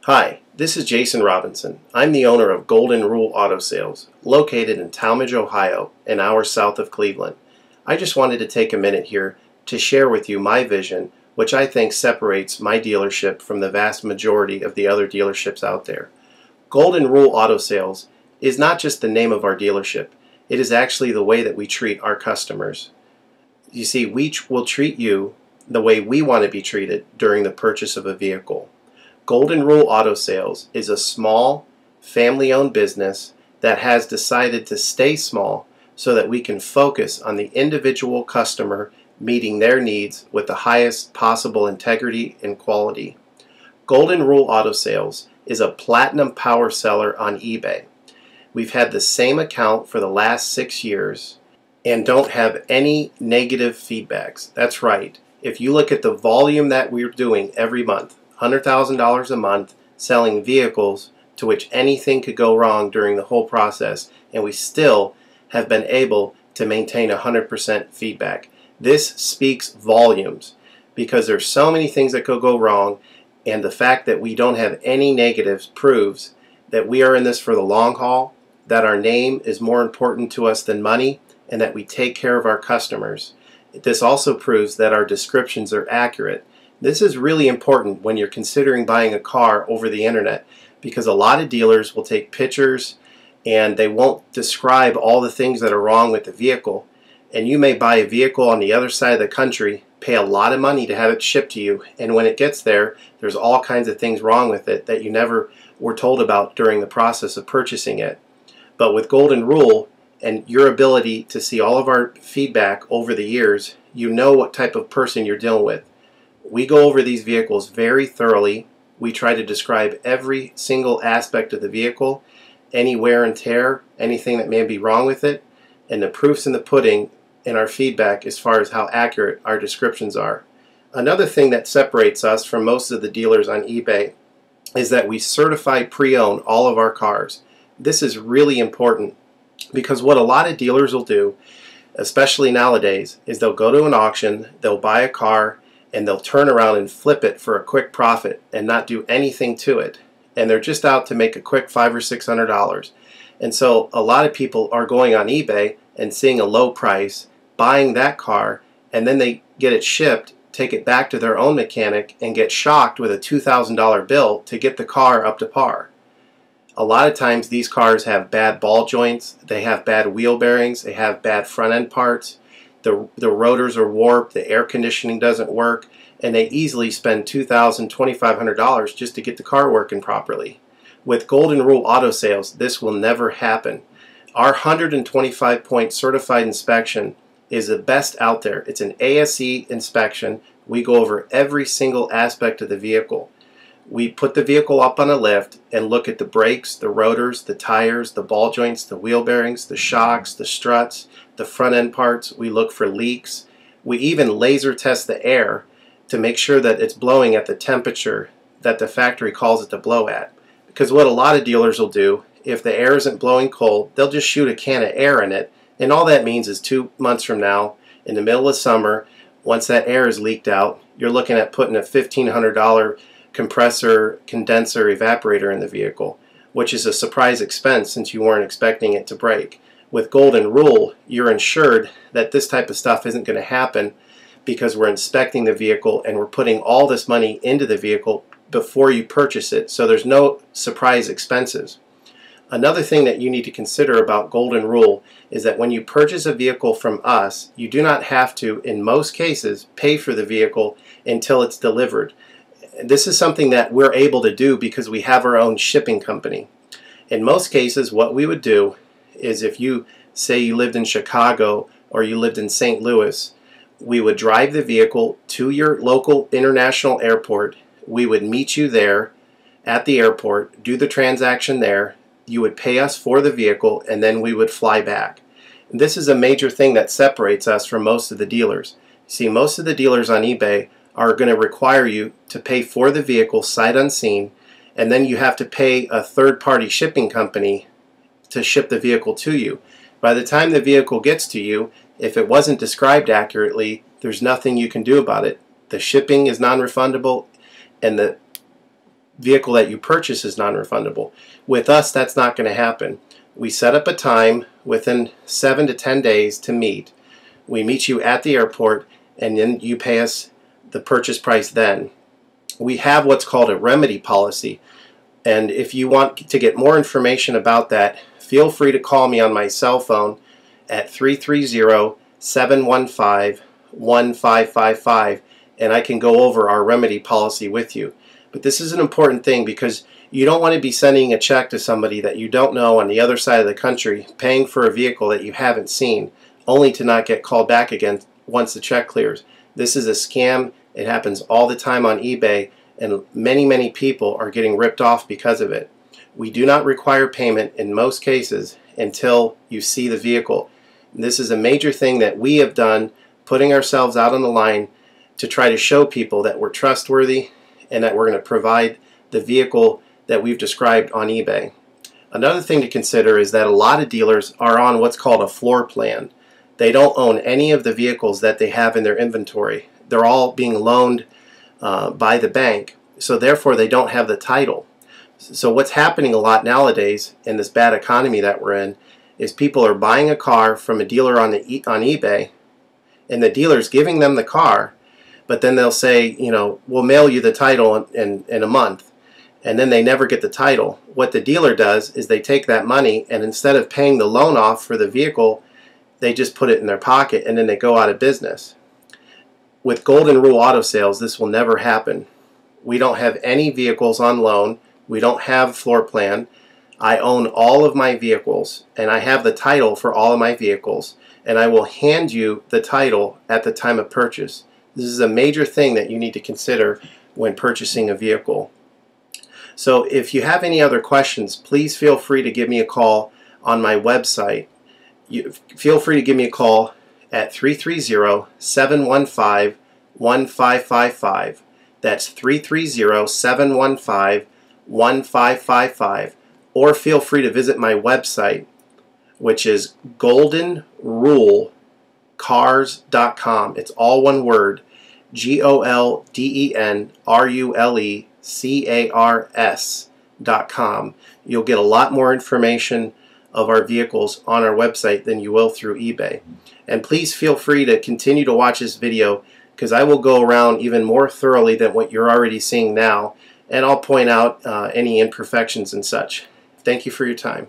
Hi, this is Jason Robinson. I'm the owner of Golden Rule Auto Sales, located in Talmadge, Ohio, an hour south of Cleveland. I just wanted to take a minute here to share with you my vision, which I think separates my dealership from the vast majority of the other dealerships out there. Golden Rule Auto Sales is not just the name of our dealership, it is actually the way that we treat our customers. You see, we will treat you the way we want to be treated during the purchase of a vehicle. Golden Rule Auto Sales is a small, family-owned business that has decided to stay small so that we can focus on the individual customer meeting their needs with the highest possible integrity and quality. Golden Rule Auto Sales is a platinum power seller on eBay. We've had the same account for the last 6 years and don't have any negative feedbacks. That's right. If you look at the volume that we're doing every month, $100,000 a month selling vehicles to which anything could go wrong during the whole process, and we still have been able to maintain 100% feedback. This speaks volumes because there's so many things that could go wrong, and the fact that we don't have any negatives proves that we are in this for the long haul, that our name is more important to us than money, and that we take care of our customers. This also proves that our descriptions are accurate. This is really important when you're considering buying a car over the internet, because a lot of dealers will take pictures and they won't describe all the things that are wrong with the vehicle, and you may buy a vehicle on the other side of the country, pay a lot of money to have it shipped to you, and when it gets there, there's all kinds of things wrong with it that you never were told about during the process of purchasing it. But with Golden Rule and your ability to see all of our feedback over the years, you know what type of person you're dealing with. We go over these vehicles very thoroughly. We try to describe every single aspect of the vehicle, any wear and tear, anything that may be wrong with it, and the proof's in the pudding in our feedback as far as how accurate our descriptions are. Another thing that separates us from most of the dealers on eBay is that we certify pre-own all of our cars. This is really important because what a lot of dealers will do, especially nowadays, is they'll go to an auction, they'll buy a car, and they'll turn around and flip it for a quick profit and not do anything to it. And they're just out to make a quick $500 or $600. And so a lot of people are going on eBay and seeing a low price, buying that car, and then they get it shipped, take it back to their own mechanic, and get shocked with a $2,000 bill to get the car up to par. A lot of times these cars have bad ball joints, they have bad wheel bearings, they have bad front end parts. The rotors are warped, the air conditioning doesn't work, and they easily spend $2,000, $2,500 just to get the car working properly. With Golden Rule Auto Sales, this will never happen. Our 125-point certified inspection is the best out there. It's an ASE inspection. We go over every single aspect of the vehicle. We put the vehicle up on a lift and look at the brakes, the rotors, the tires, the ball joints, the wheel bearings, the shocks, the struts, the front end parts. We look for leaks. We even laser test the air to make sure that it's blowing at the temperature that the factory calls it to blow at. Because what a lot of dealers will do, if the air isn't blowing cold, they'll just shoot a can of air in it, and all that means is 2 months from now, in the middle of summer, once that air is leaked out, you're looking at putting a $1,500 compressor, condenser, evaporator in the vehicle, which is a surprise expense since you weren't expecting it to break. With Golden Rule, you're insured that this type of stuff isn't going to happen because we're inspecting the vehicle and we're putting all this money into the vehicle before you purchase it, so there's no surprise expenses. Another thing that you need to consider about Golden Rule is that when you purchase a vehicle from us, you do not have to, in most cases, pay for the vehicle until it's delivered. This is something that we're able to do because we have our own shipping company. In most cases, what we would do is if you say you lived in Chicago or you lived in St. Louis, we would drive the vehicle to your local international airport. We would meet you there at the airport, do the transaction there. You would pay us for the vehicle, and then we would fly back. This is a major thing that separates us from most of the dealers. See, most of the dealers on eBay are going to require you to pay for the vehicle sight unseen, and then you have to pay a third-party shipping company to ship the vehicle to you. By the time the vehicle gets to you, if it wasn't described accurately, there's nothing you can do about it. The shipping is non-refundable, and the vehicle that you purchase is non-refundable. With us, that's not going to happen. We set up a time within 7 to 10 days to meet. We meet you at the airport, and then you pay us the purchase price then. We have what's called a remedy policy, and if you want to get more information about that, feel free to call me on my cell phone at 330-715-1555, and I can go over our remedy policy with you. But this is an important thing because you don't want to be sending a check to somebody that you don't know on the other side of the country, paying for a vehicle that you haven't seen, only to not get called back again once the check clears. This is a scam. It happens all the time on eBay, and many people are getting ripped off because of it. We do not require payment in most cases until you see the vehicle. This is a major thing that we have done, putting ourselves out on the line to try to show people that we're trustworthy and that we're going to provide the vehicle that we've described on eBay. Another thing to consider is that a lot of dealers are on what's called a floor plan. They don't own any of the vehicles that they have in their inventory. They're all being loaned by the bank, so therefore they don't have the title. So what's happening a lot nowadays in this bad economy that we're in is people are buying a car from a dealer on eBay, and the dealer's giving them the car, but then they'll say, you know, we'll mail you the title in a month, and then they never get the title. What the dealer does is they take that money, and instead of paying the loan off for the vehicle, they just put it in their pocket, and then they go out of business. With Golden Rule Auto Sales, this will never happen. We don't have any vehicles on loan. We don't have floor plan. I own all of my vehicles, and I have the title for all of my vehicles, and I will hand you the title at the time of purchase. This is a major thing that you need to consider when purchasing a vehicle. So if you have any other questions, please feel free to give me a call on my website. Feel free to give me a call at 330-715-1555. That's 330-715-1555. Or feel free to visit my website, which is goldenrulecars.com. It's all one word, goldenrulecars.com. You'll get a lot more information of our vehicles on our website than you will through eBay. And please feel free to continue to watch this video, because I will go around even more thoroughly than what you're already seeing now, and I'll point out any imperfections and such. Thank you for your time.